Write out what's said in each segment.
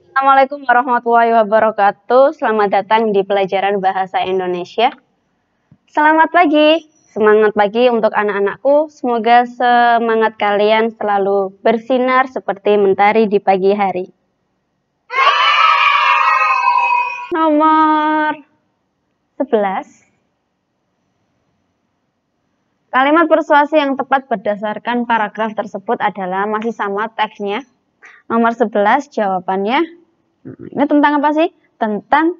Assalamualaikum warahmatullahi wabarakatuh. Selamat datang di pelajaran bahasa Indonesia. Selamat pagi, semangat pagi untuk anak-anakku. Semoga semangat kalian selalu bersinar seperti mentari di pagi hari. Nomor 11. Kalimat persuasi yang tepat berdasarkan paragraf tersebut adalah masih sama teksnya. Nomor 11 jawabannya. Ini tentang apa sih? Tentang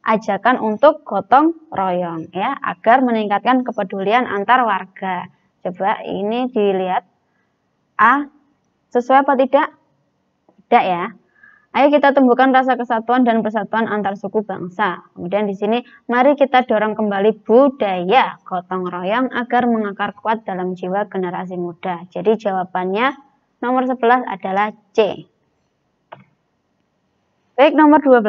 ajakan untuk gotong royong ya, agar meningkatkan kepedulian antar warga. Coba ini dilihat. A, sesuai apa tidak? Tidak ya. Ayo kita tumbuhkan rasa kesatuan dan persatuan antar suku bangsa. Kemudian di sini, mari kita dorong kembali budaya gotong royong agar mengakar kuat dalam jiwa generasi muda. Jadi jawabannya nomor 11 adalah C. Baik, nomor 12.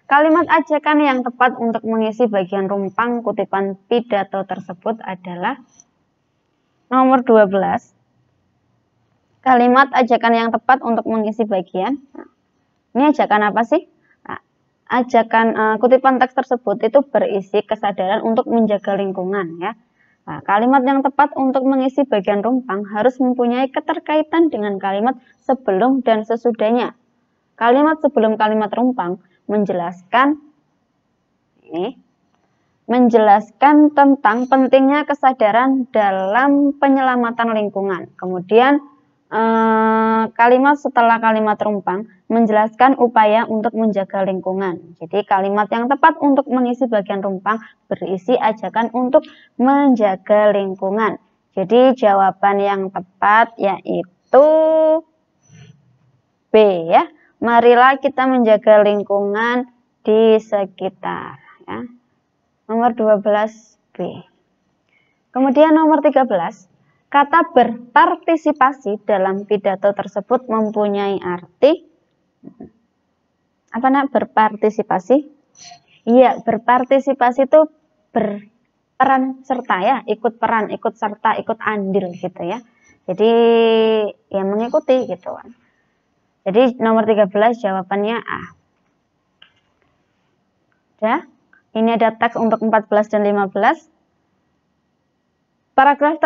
Kalimat ajakan yang tepat untuk mengisi bagian rumpang kutipan pidato tersebut adalah nomor 12. Kalimat ajakan yang tepat untuk mengisi bagian. Ini ajakan apa sih? Ajakan kutipan teks tersebut itu berisi kesadaran untuk menjaga lingkungan ya. Nah, kalimat yang tepat untuk mengisi bagian rumpang harus mempunyai keterkaitan dengan kalimat sebelum dan sesudahnya. Kalimat sebelum kalimat rumpang menjelaskan tentang pentingnya kesadaran dalam penyelamatan lingkungan. Kemudian kalimat setelah kalimat rumpang menjelaskan upaya untuk menjaga lingkungan. Jadi kalimat yang tepat untuk mengisi bagian rumpang berisi ajakan untuk menjaga lingkungan. Jadi jawaban yang tepat yaitu B ya. Marilah kita menjaga lingkungan di sekitar ya. Nomor 12B. Kemudian nomor 13, kata berpartisipasi dalam pidato tersebut mempunyai arti apa nak? Berpartisipasi? Iya, berpartisipasi itu berperan serta ya, ikut peran, ikut serta, ikut andil gitu ya. Jadi ya mengikuti gitu kan. Jadi nomor 13 jawabannya A. Ya, ini ada teks untuk 14 dan 15. Paragraf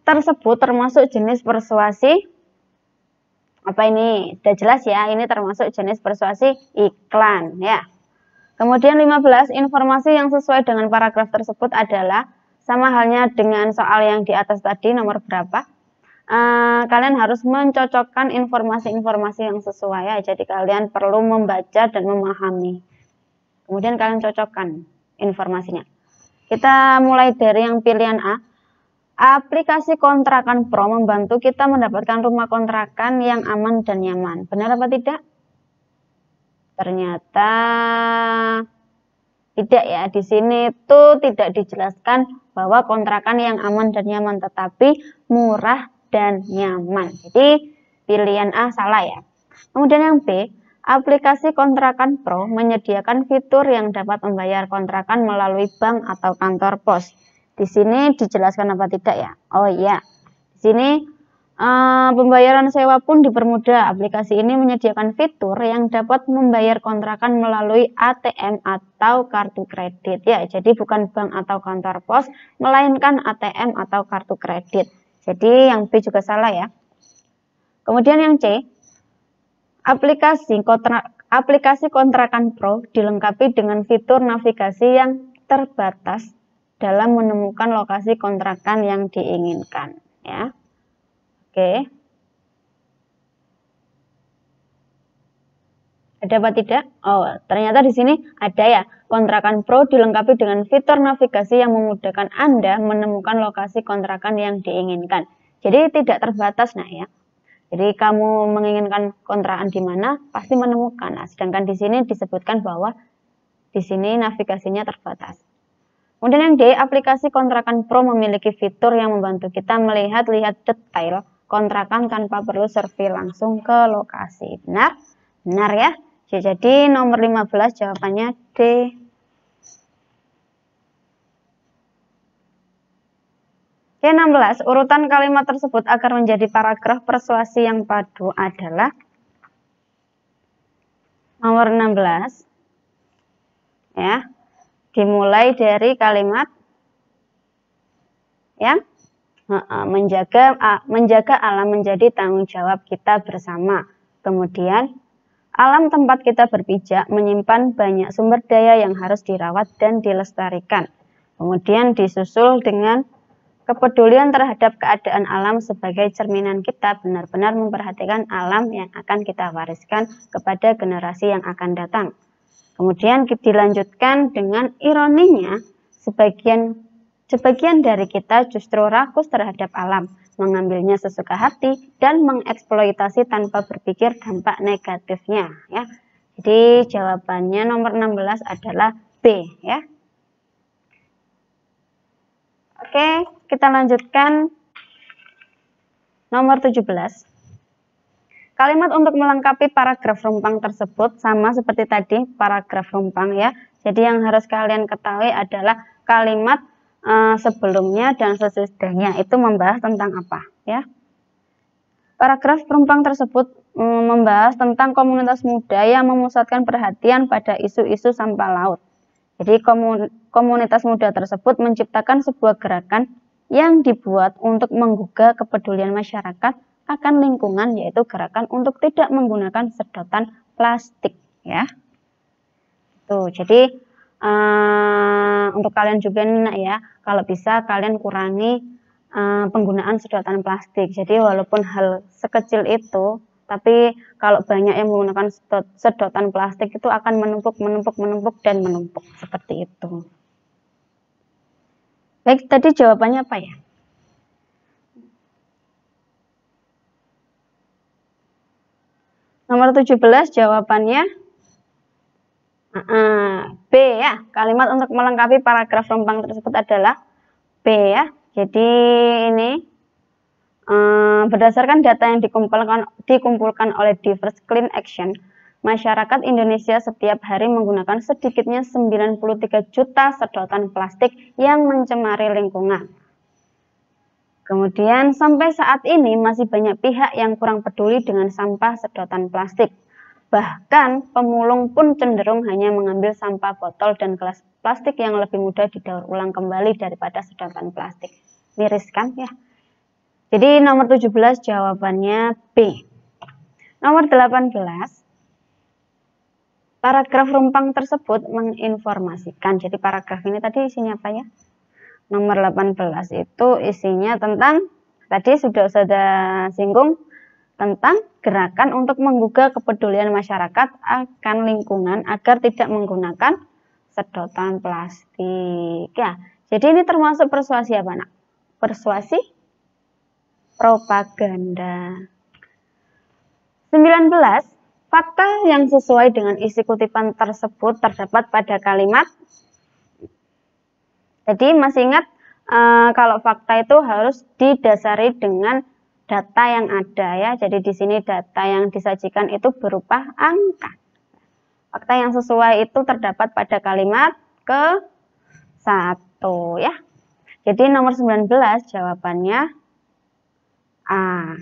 tersebut termasuk jenis persuasi. Apa ini? Sudah jelas ya, ini termasuk jenis persuasi iklan ya. Kemudian 15, informasi yang sesuai dengan paragraf tersebut adalah sama halnya dengan soal yang di atas tadi, nomor berapa? Kalian harus mencocokkan informasi-informasi yang sesuai ya. Jadi kalian perlu membaca dan memahami. Kemudian kalian cocokkan informasinya. Kita mulai dari yang pilihan A. Aplikasi kontrakan pro membantu kita mendapatkan rumah kontrakan yang aman dan nyaman. Benar apa tidak? Ternyata tidak ya. Di sini tuh tidak dijelaskan bahwa kontrakan yang aman dan nyaman, tetapi murah dan nyaman. Jadi pilihan A salah ya. Kemudian yang B, aplikasi kontrakan pro menyediakan fitur yang dapat membayar kontrakan melalui bank atau kantor pos. Di sini dijelaskan apa tidak ya? Oh iya, di sini pembayaran sewa pun dipermudah. Aplikasi ini menyediakan fitur yang dapat membayar kontrakan melalui ATM atau kartu kredit ya. Jadi bukan bank atau kantor pos, melainkan ATM atau kartu kredit. Jadi yang B juga salah ya. Kemudian yang C, aplikasi kontrakan pro dilengkapi dengan fitur navigasi yang terbatas dalam menemukan lokasi kontrakan yang diinginkan ya. Oke. Ada apa tidak? Oh, ternyata di sini ada ya. Kontrakan pro dilengkapi dengan fitur navigasi yang memudahkan Anda menemukan lokasi kontrakan yang diinginkan. Jadi tidak terbatas nah ya. Jadi kamu menginginkan kontrakan di mana, pasti menemukan. Nah, sedangkan di sini disebutkan bahwa di sini navigasinya terbatas. Kemudian yang D, aplikasi kontrakan pro memiliki fitur yang membantu kita melihat-lihat detail kontrakan tanpa perlu survei langsung ke lokasi. Benar? Benar ya. Jadi nomor 15 jawabannya D. Oke, 16. Urutan kalimat tersebut agar menjadi paragraf persuasi yang padu adalah Nomor 16 ya. Dimulai dari kalimat yang menjaga alam menjadi tanggung jawab kita bersama. Kemudian alam tempat kita berpijak menyimpan banyak sumber daya yang harus dirawat dan dilestarikan. Kemudian disusul dengan kepedulian terhadap keadaan alam sebagai cerminan kita benar-benar memperhatikan alam yang akan kita wariskan kepada generasi yang akan datang. Kemudian dilanjutkan dengan ironinya, sebagian dari kita justru rakus terhadap alam, mengambilnya sesuka hati dan mengeksploitasi tanpa berpikir dampak negatifnya ya. Jadi jawabannya nomor 16 adalah B ya. Oke, kita lanjutkan nomor 17. Kalimat untuk melengkapi paragraf rumpang tersebut sama seperti tadi paragraf rumpang ya. Jadi yang harus kalian ketahui adalah kalimat sebelumnya dan sesudahnya itu membahas tentang apa ya. Paragraf rumpang tersebut membahas tentang komunitas muda yang memusatkan perhatian pada isu-isu sampah laut. Jadi komunitas muda tersebut menciptakan sebuah gerakan yang dibuat untuk menggugah kepedulian masyarakat akan lingkungan, yaitu gerakan untuk tidak menggunakan sedotan plastik ya. Tuh, jadi untuk kalian juga nih ya, kalau bisa kalian kurangi penggunaan sedotan plastik. Jadi walaupun hal sekecil itu, tapi kalau banyak yang menggunakan sedotan plastik itu akan menumpuk dan menumpuk seperti itu. Baik, tadi jawabannya apa ya? Nomor 17 jawabannya B ya. Kalimat untuk melengkapi paragraf rumpang tersebut adalah B ya. Jadi ini berdasarkan data yang dikumpulkan oleh Diverse Clean Action, masyarakat Indonesia setiap hari menggunakan sedikitnya 93 juta sedotan plastik yang mencemari lingkungan. Kemudian sampai saat ini masih banyak pihak yang kurang peduli dengan sampah sedotan plastik. Bahkan pemulung pun cenderung hanya mengambil sampah botol dan gelas plastik yang lebih mudah didaur ulang kembali daripada sedotan plastik. Miris kan ya? Jadi nomor 17 jawabannya B. Nomor 18. Paragraf rumpang tersebut menginformasikan. Jadi paragraf ini tadi isinya apa ya? Nomor 18 itu isinya tentang, tadi sudah singgung, tentang gerakan untuk menggugah kepedulian masyarakat akan lingkungan agar tidak menggunakan sedotan plastik. Ya, jadi ini termasuk persuasi apa nak? Persuasi propaganda. 19. Fakta yang sesuai dengan isi kutipan tersebut terdapat pada kalimat. Jadi masih ingat kalau fakta itu harus didasari dengan data yang ada ya. Jadi di sini data yang disajikan itu berupa angka. Fakta yang sesuai itu terdapat pada kalimat ke-1 ya. Jadi nomor 19 jawabannya A.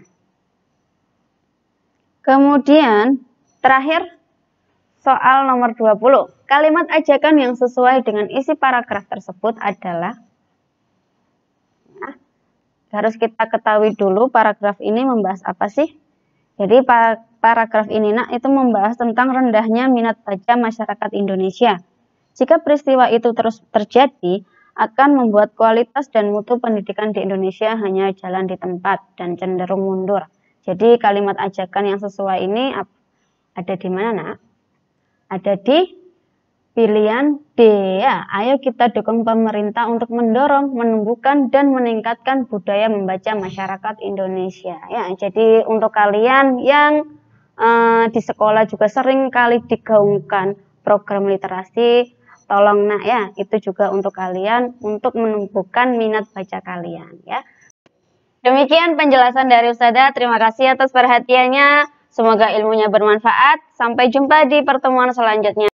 Kemudian terakhir soal nomor 20. Kalimat ajakan yang sesuai dengan isi paragraf tersebut adalah, harus kita ketahui dulu paragraf ini membahas apa sih. Jadi paragraf ini itu membahas tentang rendahnya minat baca masyarakat Indonesia. Jika peristiwa itu terus terjadi, akan membuat kualitas dan mutu pendidikan di Indonesia hanya jalan di tempat dan cenderung mundur. Jadi kalimat ajakan yang sesuai ini ada di mana nak? Ada di pilihan D ya. Ayo kita dukung pemerintah untuk mendorong, menumbuhkan dan meningkatkan budaya membaca masyarakat Indonesia. Ya, jadi untuk kalian yang di sekolah juga sering kali digaungkan program literasi, tolong nak ya, itu juga untuk kalian untuk menumbuhkan minat baca kalian ya. Demikian penjelasan dari Ustazah. Terima kasih atas perhatiannya. Semoga ilmunya bermanfaat. Sampai jumpa di pertemuan selanjutnya.